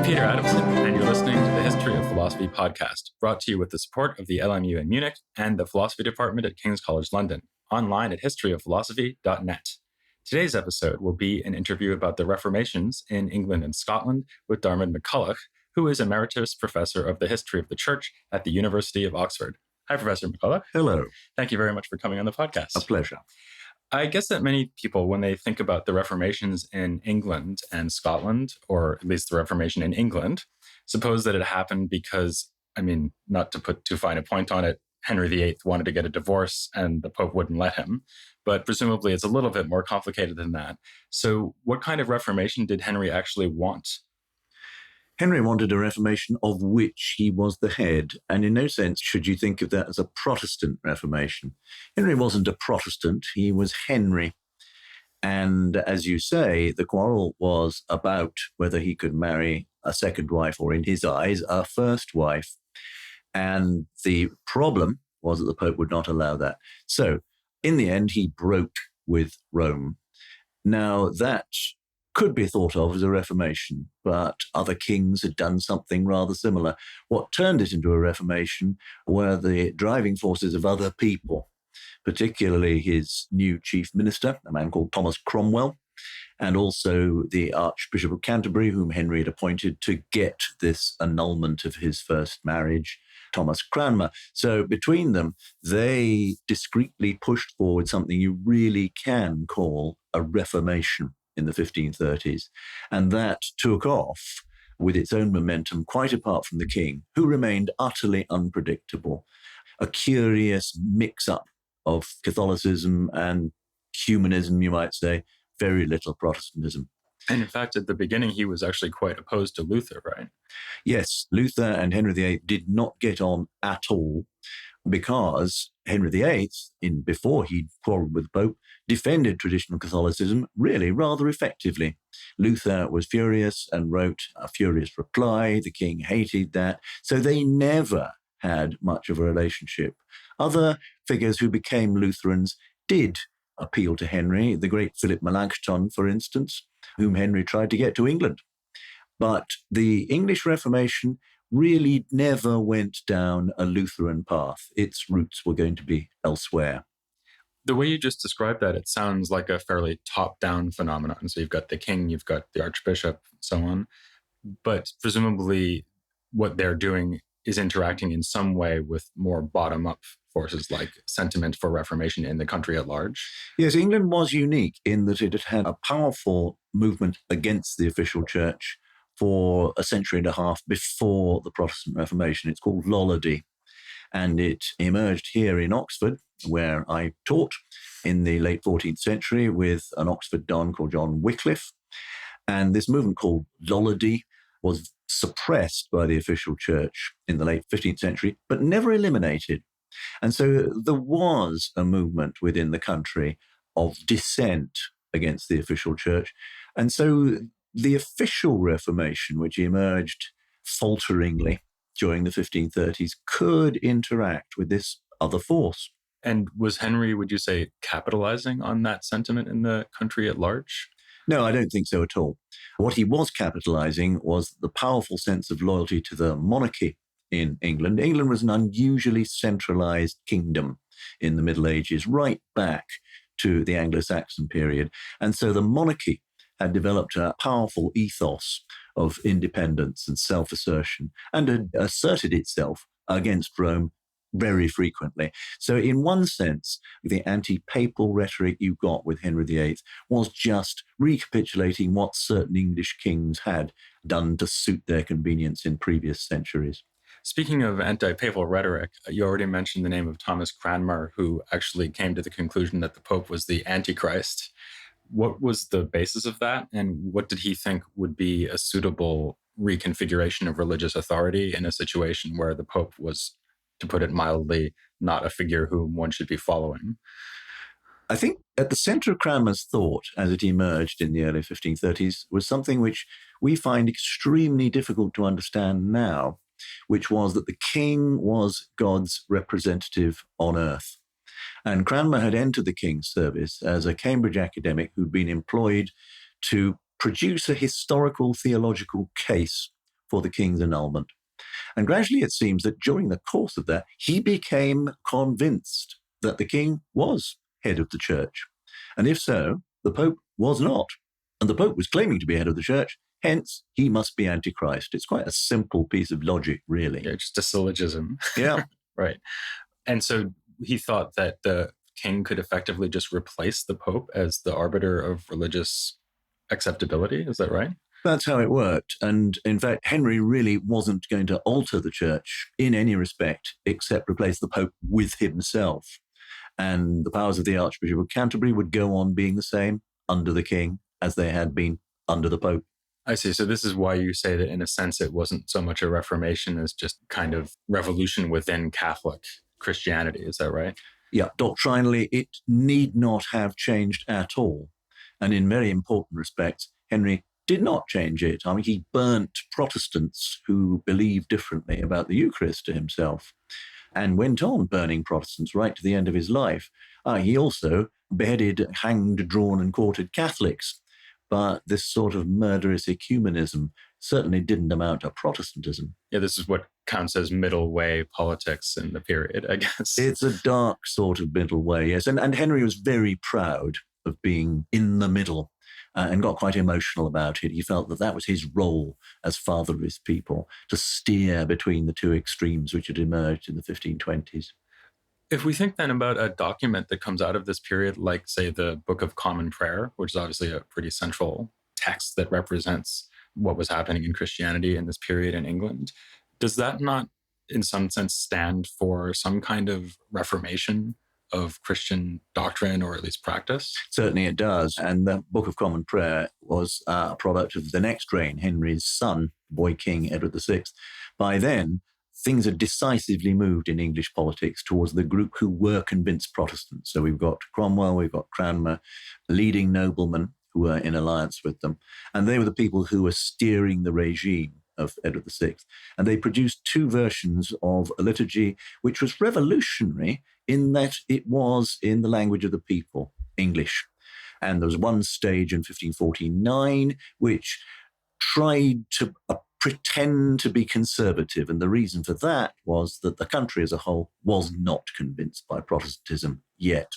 Peter Adamson, and you're listening to the History of Philosophy podcast, brought to you with the support of the LMU in Munich and the Philosophy Department at King's College London, online at historyofphilosophy.net. Today's episode will be an interview about the Reformations in England and Scotland with Diarmaid MacCulloch, who is Emeritus Professor of the History of the Church at the University of Oxford. Hi, Professor MacCulloch. Hello. Thank you very much for coming on the podcast. A pleasure. I guess that many people, when they think about the Reformations in England and Scotland, or at least the Reformation in England, suppose that it happened because, not to put too fine a point on it, Henry VIII wanted to get a divorce and the Pope wouldn't let him. But presumably it's a little bit more complicated than that. So what kind of Reformation did Henry actually want? Henry wanted a Reformation of which he was the head, and in no sense should you think of that as a Protestant Reformation. Henry wasn't a Protestant, he was Henry. And as you say, the quarrel was about whether he could marry a second wife, or in his eyes, a first wife. And the problem was that the Pope would not allow that. So, in the end, he broke with Rome. Now, that could be thought of as a reformation, but other kings had done something rather similar. What turned it into a reformation were the driving forces of other people, particularly his new chief minister, a man called Thomas Cromwell, and also the Archbishop of Canterbury, whom Henry had appointed to get this annulment of his first marriage, Thomas Cranmer. So between them, they discreetly pushed forward something you really can call a reformation in the 1530s. And that took off with its own momentum, quite apart from the king, who remained utterly unpredictable. A curious mix-up of Catholicism and humanism, you might say, very little Protestantism. And in fact, at the beginning, he was actually quite opposed to Luther, right? Yes, Luther and Henry VIII did not get on at all because Henry VIII, before he quarrelled with the Pope, defended traditional Catholicism really rather effectively. Luther was furious and wrote a furious reply. The king hated that. So they never had much of a relationship. Other figures who became Lutherans did appeal to Henry, the great Philip Melanchthon, for instance, whom Henry tried to get to England. But the English Reformation really never went down a Lutheran path. Its roots were going to be elsewhere. The way you just described that, it sounds like a fairly top-down phenomenon. So you've got the king, you've got the archbishop, so on. But presumably what they're doing is interacting in some way with more bottom-up forces like sentiment for Reformation in the country at large. Yes, England was unique in that it had had a powerful movement against the official church for a century and a half before the Protestant Reformation. It's called Lollardy. And it emerged here in Oxford, where I taught in the late 14th century with an Oxford don called John Wycliffe. And this movement called Lollardy was suppressed by the official church in the late 15th century, but never eliminated. And so there was a movement within the country of dissent against the official church. And so the official Reformation, which emerged falteringly during the 1530s, could interact with this other force. And was Henry, would you say, capitalizing on that sentiment in the country at large? No, I don't think so at all. What he was capitalizing was the powerful sense of loyalty to the monarchy in England. England was an unusually centralized kingdom in the Middle Ages, right back to the Anglo-Saxon period. And so the monarchy had developed a powerful ethos of independence and self-assertion and had asserted itself against Rome very frequently. So in one sense, the anti-papal rhetoric you got with Henry VIII was just recapitulating what certain English kings had done to suit their convenience in previous centuries. Speaking of anti-papal rhetoric, you already mentioned the name of Thomas Cranmer, who actually came to the conclusion that the Pope was the Antichrist. What was the basis of that, and what did he think would be a suitable reconfiguration of religious authority in a situation where the Pope was, to put it mildly, not a figure whom one should be following? I think at the center of Cranmer's thought as it emerged in the early 1530s was something which we find extremely difficult to understand now, which was that the king was God's representative on earth. And Cranmer had entered the king's service as a Cambridge academic who'd been employed to produce a historical theological case for the king's annulment. And gradually it seems that during the course of that, he became convinced that the king was head of the church. And if so, the Pope was not. And the Pope was claiming to be head of the church, hence he must be Antichrist. It's quite a simple piece of logic, really. Yeah, just a syllogism. Yeah. Right. And so he thought that the king could effectively just replace the Pope as the arbiter of religious acceptability. Is that right? That's how it worked. And in fact, Henry really wasn't going to alter the church in any respect, except replace the Pope with himself. And the powers of the Archbishop of Canterbury would go on being the same under the king as they had been under the Pope. I see. So this is why you say that in a sense it wasn't so much a reformation as just kind of revolution within Catholic Christianity. Is that right? Yeah, doctrinally, it need not have changed at all. And in very important respects, Henry did not change it. I mean, he burnt Protestants who believed differently about the Eucharist to himself and went on burning Protestants right to the end of his life. He also beheaded, hanged, drawn, and quartered Catholics. But this sort of murderous ecumenism certainly didn't amount to Protestantism. Yeah, this is what counts as middle way politics in the period, I guess. It's a dark sort of middle way, yes. And Henry was very proud of being in the middle and got quite emotional about it. He felt that that was his role as father of his people, to steer between the two extremes which had emerged in the 1520s. If we think then about a document that comes out of this period, like, say, the Book of Common Prayer, which is obviously a pretty central text that represents what was happening in Christianity in this period in England, does that not, in some sense, stand for some kind of reformation of Christian doctrine, or at least practice? Certainly it does. And the Book of Common Prayer was a product of the next reign, Henry's son, boy king Edward VI. By then, things had decisively moved in English politics towards the group who were convinced Protestants. So we've got Cromwell, we've got Cranmer, leading noblemen who were in alliance with them. And they were the people who were steering the regime of Edward VI. And they produced two versions of a liturgy which was revolutionary in that it was in the language of the people, English. And there was one stage in 1549 which tried to pretend to be conservative. And the reason for that was that the country as a whole was not convinced by Protestantism yet.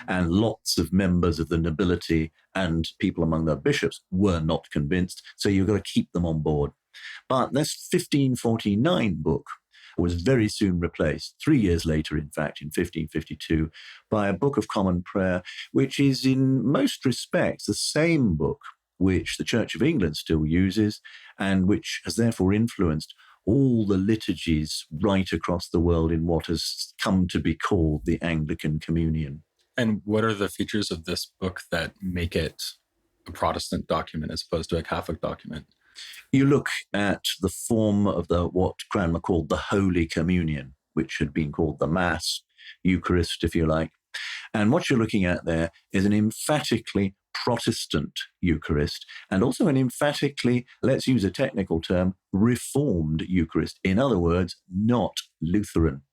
And lots of members of the nobility and people among the bishops were not convinced. So you've got to keep them on board. But this 1549 book was very soon replaced, 3 years later, in fact, in 1552, by a Book of Common Prayer, which is in most respects the same book which the Church of England still uses and which has therefore influenced all the liturgies right across the world in what has come to be called the Anglican Communion. And what are the features of this book that make it a Protestant document as opposed to a Catholic document? You look at the form of what Cranmer called the Holy Communion, which had been called the Mass, Eucharist, if you like. And what you're looking at there is an emphatically Protestant Eucharist, and also an emphatically, let's use a technical term, Reformed Eucharist. In other words, not Lutheran.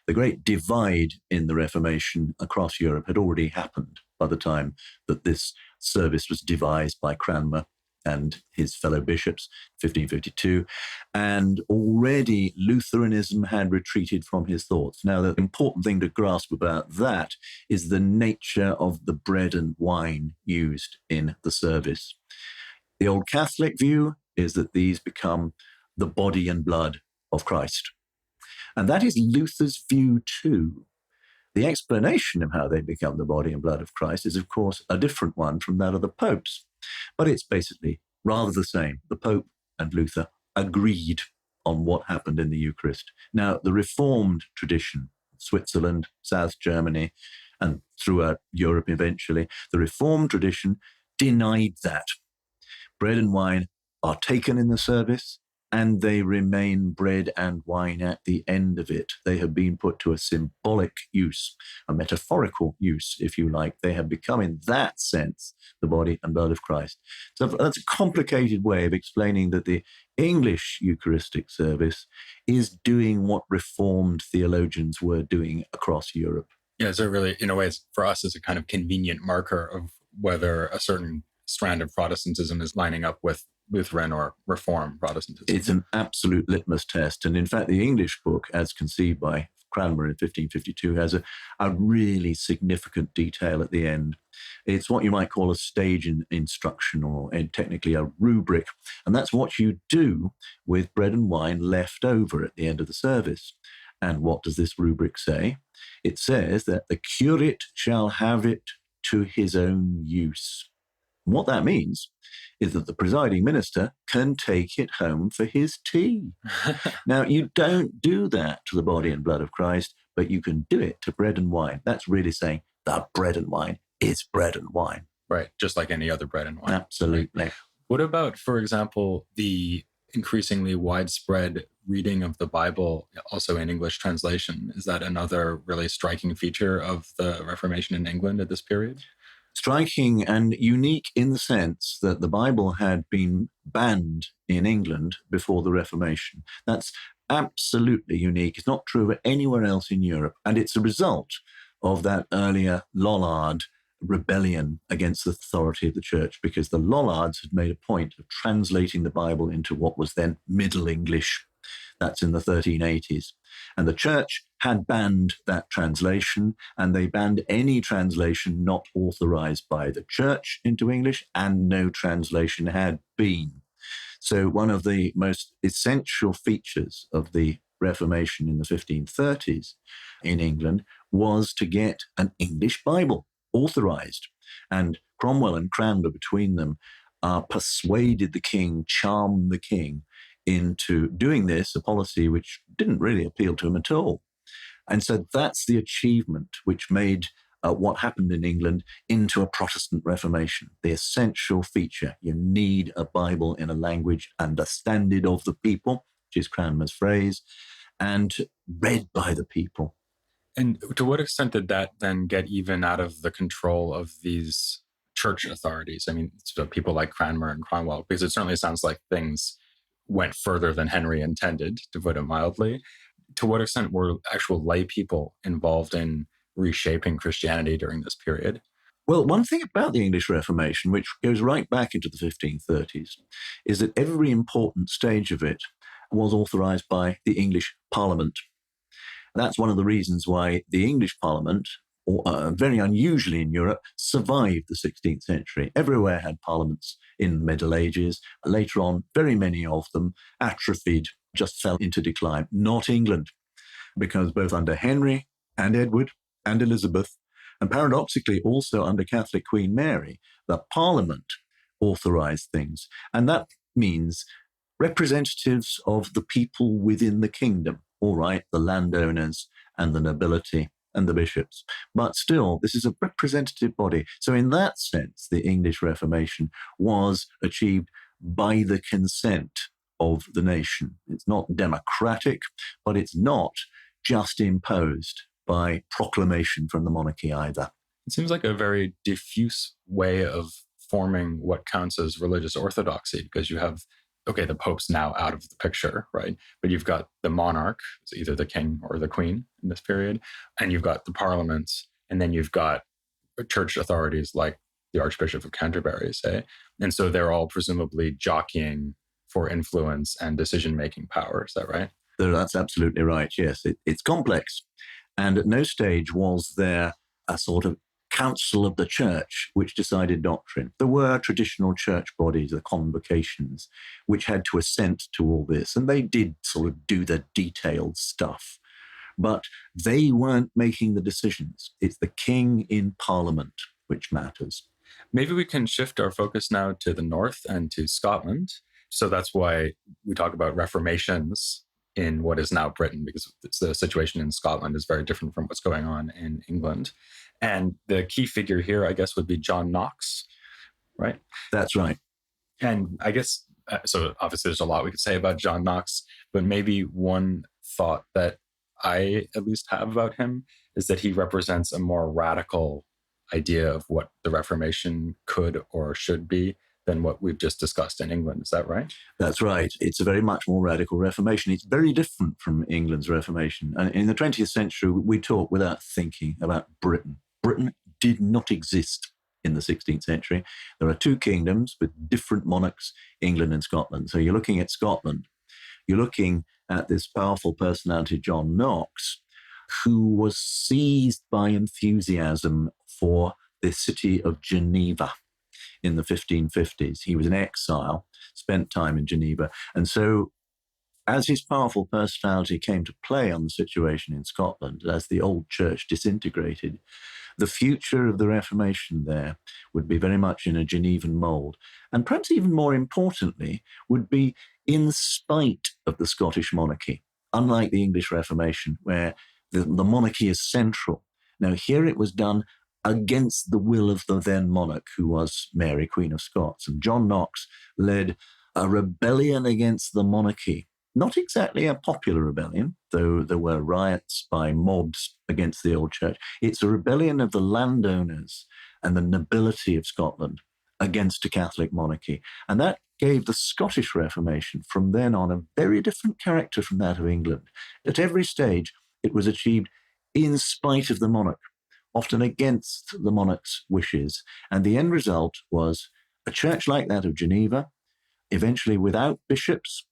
The great divide in the Reformation across Europe had already happened by the time that this service was devised by Cranmer and his fellow bishops, 1552, and already Lutheranism had retreated from his thoughts. Now, the important thing to grasp about that is the nature of the bread and wine used in the service. The Old Catholic view is that these become the body and blood of Christ. And that is Luther's view too. The explanation of how they become the body and blood of Christ is, of course, a different one from that of the popes. But it's basically rather the same. The Pope and Luther agreed on what happened in the Eucharist. Now, the Reformed tradition, Switzerland, South Germany, and throughout Europe eventually, the Reformed tradition denied that. Bread and wine are taken in the service, and they remain bread and wine at the end of it. They have been put to a symbolic use, a metaphorical use, if you like. They have become, in that sense, the body and blood of Christ. So that's a complicated way of explaining that the English Eucharistic service is doing what Reformed theologians were doing across Europe. Yeah, so really, in a way, it's, for us, it's a kind of convenient marker of whether a certain strand of Protestantism is lining up with Lutheran or Reform Protestantism. It's an absolute litmus test. And in fact, the English book, as conceived by Cranmer in 1552, has a really significant detail at the end. It's what you might call a stage instruction, or technically a rubric. And that's what you do with bread and wine left over at the end of the service. And what does this rubric say? It says that the curate shall have it to his own use. And what that means is that the presiding minister can take it home for his tea. Now, you don't do that to the body and blood of Christ, but you can do it to bread and wine. That's really saying that bread and wine is bread and wine. Right, just like any other bread and wine. Absolutely. Right. What about, for example, the increasingly widespread reading of the Bible, also in English translation? Is that another really striking feature of the Reformation in England at this period? Striking and unique in the sense that the Bible had been banned in England before the Reformation. That's absolutely unique. It's not true of anywhere else in Europe. And it's a result of that earlier Lollard rebellion against the authority of the church, because the Lollards had made a point of translating the Bible into what was then Middle English. That's in the 1380s. And the church had banned that translation, and they banned any translation not authorized by the church into English, and no translation had been. So one of the most essential features of the Reformation in the 1530s in England was to get an English Bible authorized. And Cromwell and Cranmer, between them, persuaded the king, charmed the king into doing this, a policy which didn't really appeal to him at all. And so that's the achievement which made what happened in England into a Protestant Reformation. The essential feature: you need a Bible in a language understanded of the people, which is Cranmer's phrase, and read by the people. And to what extent did that then get even out of the control of these church authorities? I mean, so people like Cranmer and Cromwell, because it certainly sounds like things went further than Henry intended, to put it mildly. To what extent were actual lay people involved in reshaping Christianity during this period? Well, one thing about the English Reformation, which goes right back into the 1530s, is that every important stage of it was authorized by the English Parliament. That's one of the reasons why the English Parliament, very unusually in Europe, survived the 16th century. Everywhere had parliaments in the Middle Ages. Later on, very many of them atrophied, just fell into decline. Not England, because both under Henry and Edward and Elizabeth, and paradoxically also under Catholic Queen Mary, the Parliament authorized things. And that means representatives of the people within the kingdom. All right, the landowners and the nobility and the bishops. But still, this is a representative body. So in that sense, the English Reformation was achieved by the consent of the nation. It's not democratic, but it's not just imposed by proclamation from the monarchy either. It seems like a very diffuse way of forming what counts as religious orthodoxy, because you have, okay, the Pope's now out of the picture, right? But you've got the monarch, it's either the king or the queen in this period, and you've got the parliaments, and then you've got church authorities like the Archbishop of Canterbury, say. And so they're all presumably jockeying for influence and decision-making power. Is that right? That's absolutely right, yes. It's complex. And at no stage was there a sort of council of the church which decided doctrine. There were traditional church bodies, the convocations, which had to assent to all this. And they did sort of do the detailed stuff. But they weren't making the decisions. It's the king in Parliament which matters. Maybe we can shift our focus now to the north and to Scotland. So that's why we talk about reformations in what is now Britain, because the situation in Scotland is very different from what's going on in England. And the key figure here, I guess, would be John Knox, right? That's right. And I guess, so obviously there's a lot we could say about John Knox, but maybe one thought that I at least have about him is that he represents a more radical idea of what the Reformation could or should be than what we've just discussed in England. Is that right? That's right. It's a very much more radical Reformation. It's very different from England's Reformation. And in the 20th century, we talk without thinking about Britain. Britain did not exist in the 16th century. There are two kingdoms with different monarchs, England and Scotland. So you're looking at Scotland. You're looking at this powerful personality, John Knox, who was seized by enthusiasm for the city of Geneva in the 1550s. He was in exile, spent time in Geneva. And so as his powerful personality came to play on the situation in Scotland, as the old church disintegrated, the future of the Reformation there would be very much in a Genevan mould. And perhaps even more importantly, would be in spite of the Scottish monarchy, unlike the English Reformation, where the monarchy is central. Now, here it was done against the will of the then monarch, who was Mary, Queen of Scots. And John Knox led a rebellion against the monarchy. Not exactly a popular rebellion, though there were riots by mobs against the old church. It's a rebellion of the landowners and the nobility of Scotland against a Catholic monarchy. And that gave the Scottish Reformation from then on a very different character from that of England. At every stage, it was achieved in spite of the monarch, often against the monarch's wishes. And the end result was a church like that of Geneva, eventually without bishops.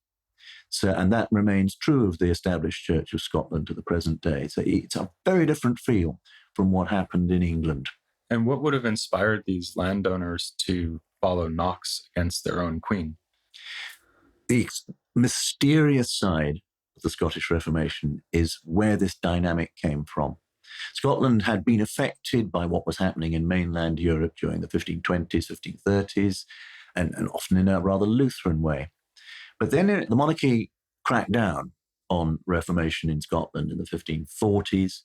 So, and that remains true of the established Church of Scotland to the present day. So it's a very different feel from what happened in England. And what would have inspired these landowners to follow Knox against their own queen? The mysterious side of the Scottish Reformation is where this dynamic came from. Scotland had been affected by what was happening in mainland Europe during the 1520s, 1530s, and often in a rather Lutheran way. But then the monarchy cracked down on Reformation in Scotland in the 1540s.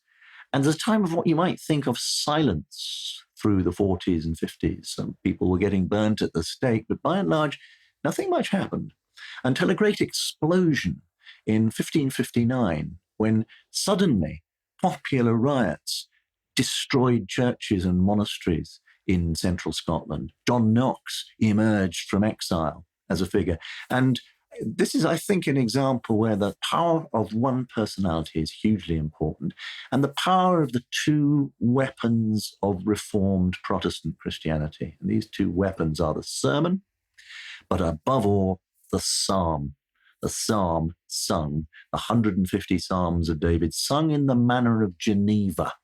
And there's a time of what you might think of silence through the 40s and 50s. Some people were getting burnt at the stake, but by and large, nothing much happened until a great explosion in 1559, when suddenly popular riots destroyed churches and monasteries in central Scotland. John Knox emerged from exile as a figure. And this is, I think, an example where the power of one personality is hugely important, and the power of the two weapons of Reformed Protestant Christianity. And these two weapons are the sermon, but above all, the psalm. The psalm sung, the 150 psalms of David, sung in the manner of Geneva.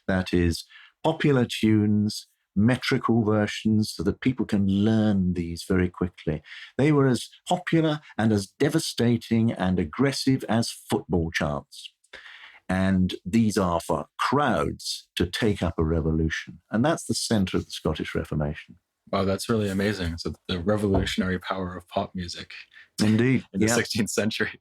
That is, popular tunes, metrical versions, so that people can learn these very quickly. They were as popular and as devastating and aggressive as football chants. And these are for crowds to take up a revolution. And that's the center of the Scottish Reformation. Wow, that's really amazing. So the revolutionary power of pop music. Indeed. In the 16th century.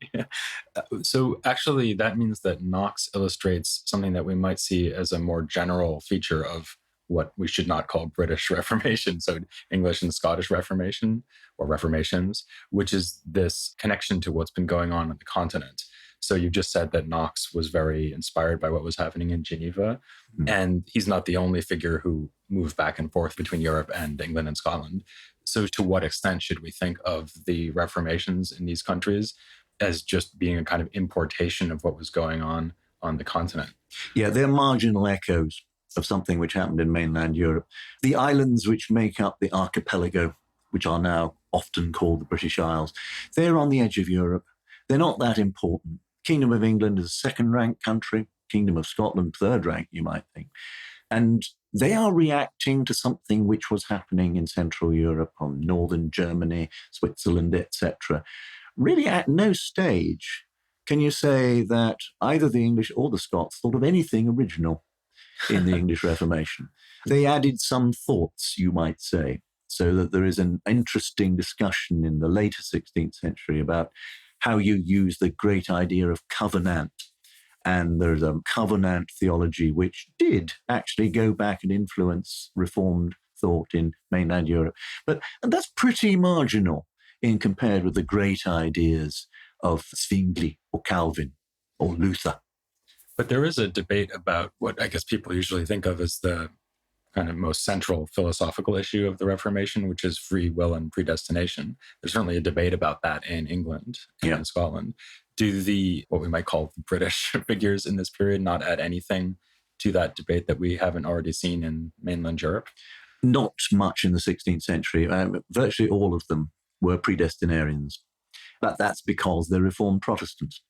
So actually, that means that Knox illustrates something that we might see as a more general feature of what we should not call British Reformation, so English and Scottish Reformation, or Reformations, which is this connection to what's been going on the continent. So you just said that Knox was very inspired by what was happening in Geneva, and he's not the only figure who moved back and forth between Europe and England and Scotland. So to what extent should we think of the Reformations in these countries as just being a kind of importation of what was going on the continent? Yeah, they're marginal echoes of something which happened in mainland Europe. The islands which make up the archipelago, which are now often called the British Isles, they're on the edge of Europe. They're not that important. Kingdom of England is a second-rank country. Kingdom of Scotland, third rank, you might think. And they are reacting to something which was happening in Central Europe, on northern Germany, Switzerland, etc. Really, at no stage can you say that either the English or the Scots thought of anything original in the English Reformation. They added some thoughts, you might say, so that there is an interesting discussion in the later 16th century about how you use the great idea of covenant. And there's a covenant theology which did actually go back and influence Reformed thought in mainland Europe. But that's pretty marginal in compared with the great ideas of Zwingli or Calvin or Luther. But there is a debate about what I guess people usually think of as the kind of most central philosophical issue of the Reformation, which is free will and predestination. There's certainly a debate about that in England and in Scotland. Do what we might call the British figures in this period not add anything to that debate that we haven't already seen in mainland Europe? Not much in the 16th century. Virtually all of them were predestinarians. But that's because they're Reformed Protestants.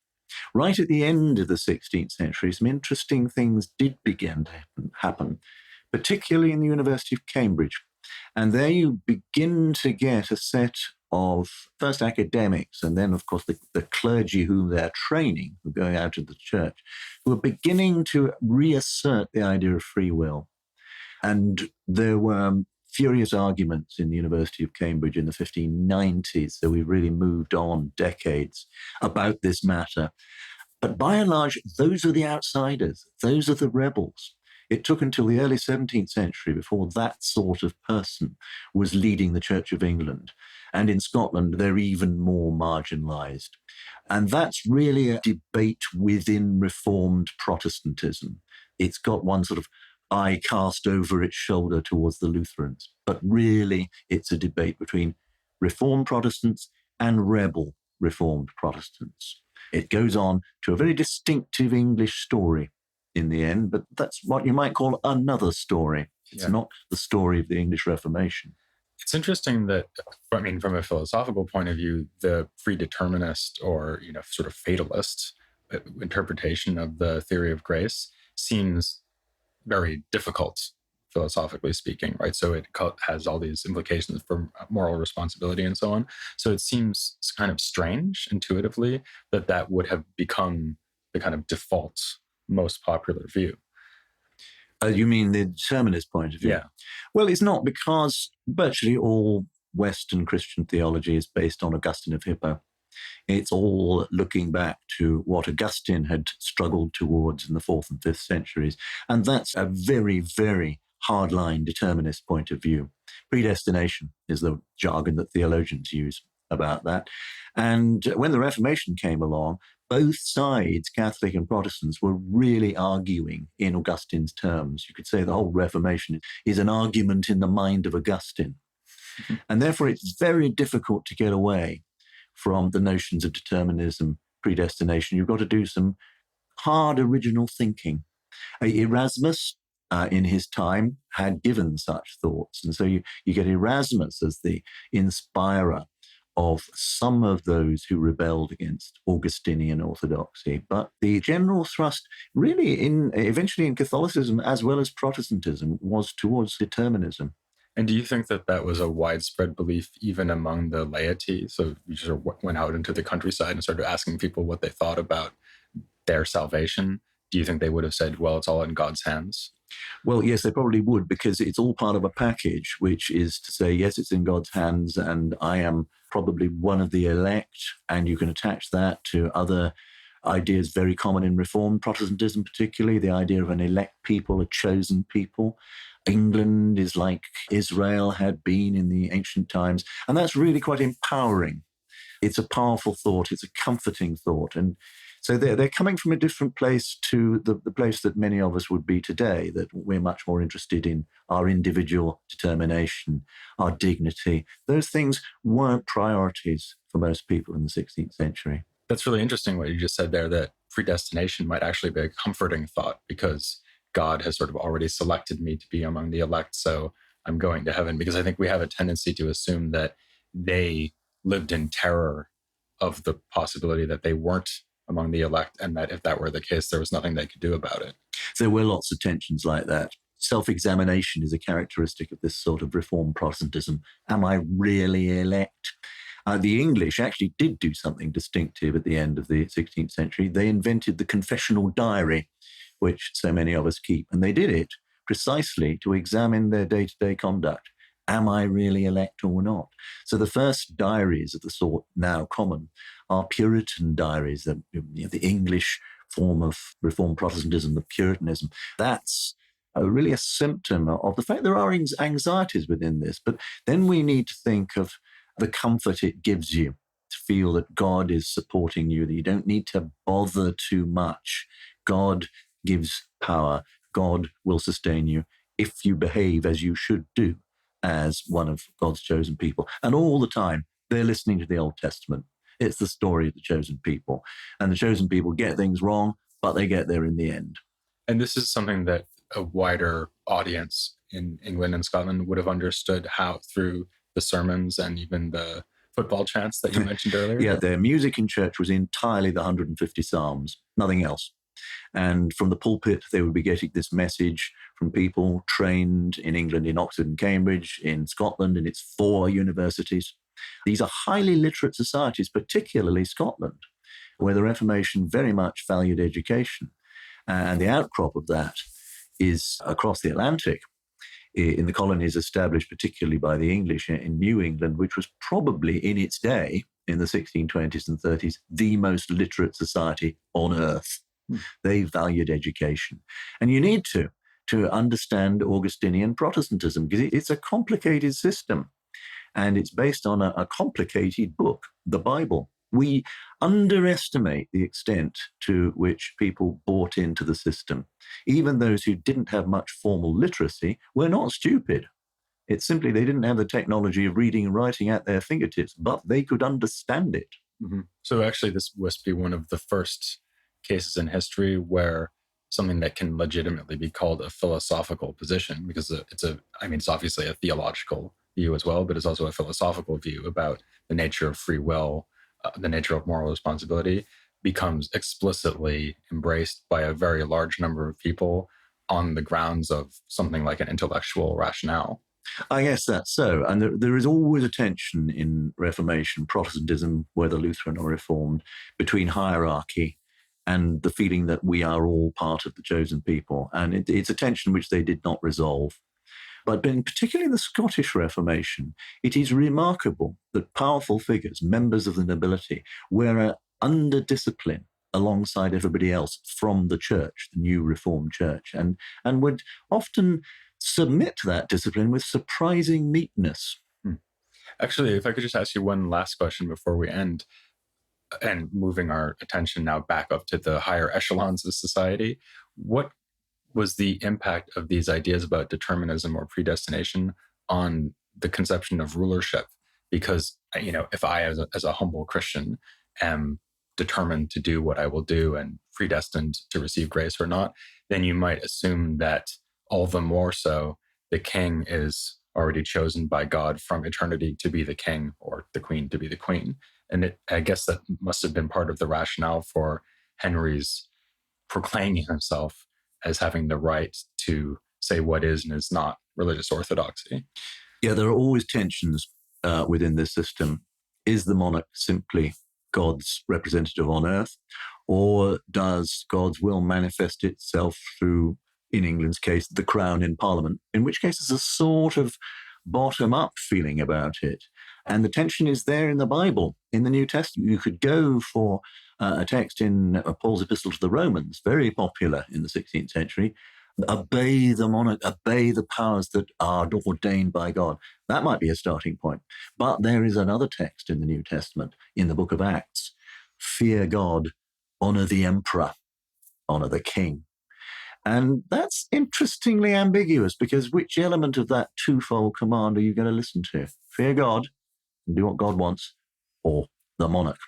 Right at the end of the 16th century, some interesting things did begin to happen, particularly in the University of Cambridge. And there you begin to get a set of first academics and then, of course, the clergy whom they're training, who are going out of the church, who are beginning to reassert the idea of free will. And there were furious arguments in the University of Cambridge in the 1590s. So we've really moved on decades about this matter. But by and large, those are the outsiders. Those are the rebels. It took until the early 17th century before that sort of person was leading the Church of England. And in Scotland, they're even more marginalized. And that's really a debate within Reformed Protestantism. It's got one sort of eye cast over its shoulder towards the Lutherans. But really, it's a debate between Reformed Protestants and rebel Reformed Protestants. It goes on to a very distinctive English story in the end, but that's what you might call another story. It's not the story of the English Reformation. It's interesting that, I mean, from a philosophical point of view, the predeterminist or, sort of fatalist interpretation of the theory of grace seems very difficult, philosophically speaking, right? So it has all these implications for moral responsibility and so on. So it seems kind of strange intuitively that would have become the kind of default, most popular view. You mean the determinist point of view? Yeah. Well, it's not, because virtually all Western Christian theology is based on Augustine of Hippo. It's all looking back to what Augustine had struggled towards in the 4th and 5th centuries. And that's a very, very hardline determinist point of view. Predestination is the jargon that theologians use about that. And when the Reformation came along, both sides, Catholic and Protestants, were really arguing in Augustine's terms. You could say the whole Reformation is an argument in the mind of Augustine. Mm-hmm. And therefore, it's very difficult to get away from the notions of determinism, predestination. You've got to do some hard original thinking. Erasmus, in his time, had given such thoughts. And so you get Erasmus as the inspirer of some of those who rebelled against Augustinian orthodoxy. But the general thrust really eventually in Catholicism as well as Protestantism was towards determinism. And do you think that was a widespread belief even among the laity? So you just went out into the countryside and started asking people what they thought about their salvation. Do you think they would have said, well, it's all in God's hands? Well, yes, they probably would, because it's all part of a package, which is to say, yes, it's in God's hands, and I am probably one of the elect, and you can attach that to other ideas very common in Reformed Protestantism, particularly the idea of an elect people, a chosen people. England is like Israel had been in the ancient times, and that's really quite empowering. It's a powerful thought, it's a comforting thought, and so they're coming from a different place to the place that many of us would be today, that we're much more interested in our individual determination, our dignity. Those things weren't priorities for most people in the 16th century. That's really interesting what you just said there, that predestination might actually be a comforting thought, because God has sort of already selected me to be among the elect, so I'm going to heaven. Because I think we have a tendency to assume that they lived in terror of the possibility that they weren't among the elect, and that if that were the case, there was nothing they could do about it. There were lots of tensions like that. Self-examination is a characteristic of this sort of Reformed Protestantism. Am I really elect? The English actually did do something distinctive at the end of the 16th century. They invented the confessional diary, which so many of us keep, and they did it precisely to examine their day-to-day conduct. Am I really elect or not? So the first diaries of the sort now common are Puritan diaries, the English form of Reformed Protestantism, the Puritanism. That's really a symptom of the fact there are anxieties within this. But then we need to think of the comfort it gives you to feel that God is supporting you, that you don't need to bother too much. God gives power. God will sustain you if you behave as you should do as one of God's chosen people. And all the time, they're listening to the Old Testament. It's the story of the chosen people. And the chosen people get things wrong, but they get there in the end. And this is something that a wider audience in England and Scotland would have understood how through the sermons and even the football chants that you mentioned earlier? Yeah, their music in church was entirely the 150 Psalms, nothing else. And from the pulpit, they would be getting this message from people trained in England, in Oxford and Cambridge, in Scotland, in its 4 universities. These are highly literate societies, particularly Scotland, where the Reformation very much valued education. And the outcrop of that is across the Atlantic, in the colonies established particularly by the English in New England, which was probably in its day, in the 1620s and 30s, the most literate society on earth. They valued education. And you need to understand Augustinian Protestantism, because it's a complicated system. And it's based on a complicated book, the Bible. We underestimate the extent to which people bought into the system. Even those who didn't have much formal literacy were not stupid. It's simply they didn't have the technology of reading and writing at their fingertips, but they could understand it. Mm-hmm. So actually, this must be one of the first cases in history where something that can legitimately be called a philosophical position, because it's obviously a theological view as well, but it's also a philosophical view about the nature of free will, the nature of moral responsibility, becomes explicitly embraced by a very large number of people on the grounds of something like an intellectual rationale. I guess that's so. And there is always a tension in Reformation, Protestantism, whether Lutheran or Reformed, between hierarchy and the feeling that we are all part of the chosen people. And it's a tension which they did not resolve. But in particularly the Scottish Reformation, it is remarkable that powerful figures, members of the nobility, were under discipline alongside everybody else from the church, the new Reformed church, and would often submit to that discipline with surprising meekness. Actually, if I could just ask you one last question before we end, and moving our attention now back up to the higher echelons of society, what was the impact of these ideas about determinism or predestination on the conception of rulership? Because, if I, as a humble Christian, am determined to do what I will do and predestined to receive grace or not, then you might assume that all the more so the king is already chosen by God from eternity to be the king, or the queen to be the queen. And I guess that must have been part of the rationale for Henry's proclaiming himself as having the right to say what is and is not religious orthodoxy. Yeah, there are always tensions within this system. Is the monarch simply God's representative on earth, or does God's will manifest itself through, in England's case, the crown in Parliament, in which case there's a sort of bottom-up feeling about it. And the tension is there in the Bible. In the New Testament, you could go for a text in Paul's epistle to the Romans, very popular in the 16th century, obey the monarch, obey the powers that are ordained by God. That might be a starting point. But there is another text in the New Testament, in the book of Acts, fear God, honor the emperor, honor the king. And that's interestingly ambiguous, because which element of that twofold command are you going to listen to? Fear God and do what God wants, or the monarch?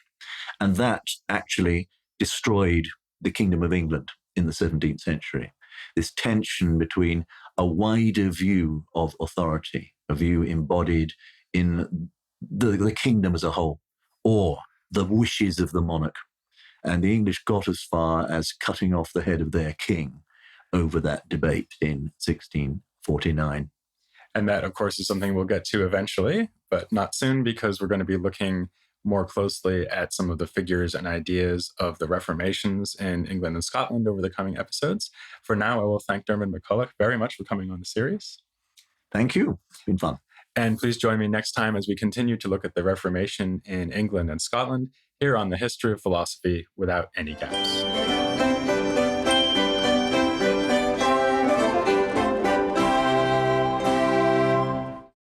And that actually destroyed the Kingdom of England in the 17th century. This tension between a wider view of authority, a view embodied in the kingdom as a whole, or the wishes of the monarch. And the English got as far as cutting off the head of their king over that debate in 1649. And that, of course, is something we'll get to eventually, but not soon, because we're going to be looking more closely at some of the figures and ideas of the Reformations in England and Scotland over the coming episodes. For now, I will thank Diarmaid MacCulloch very much for coming on the series. Thank you. It's been fun. And please join me next time as we continue to look at the Reformation in England and Scotland here on the History of Philosophy Without Any Gaps.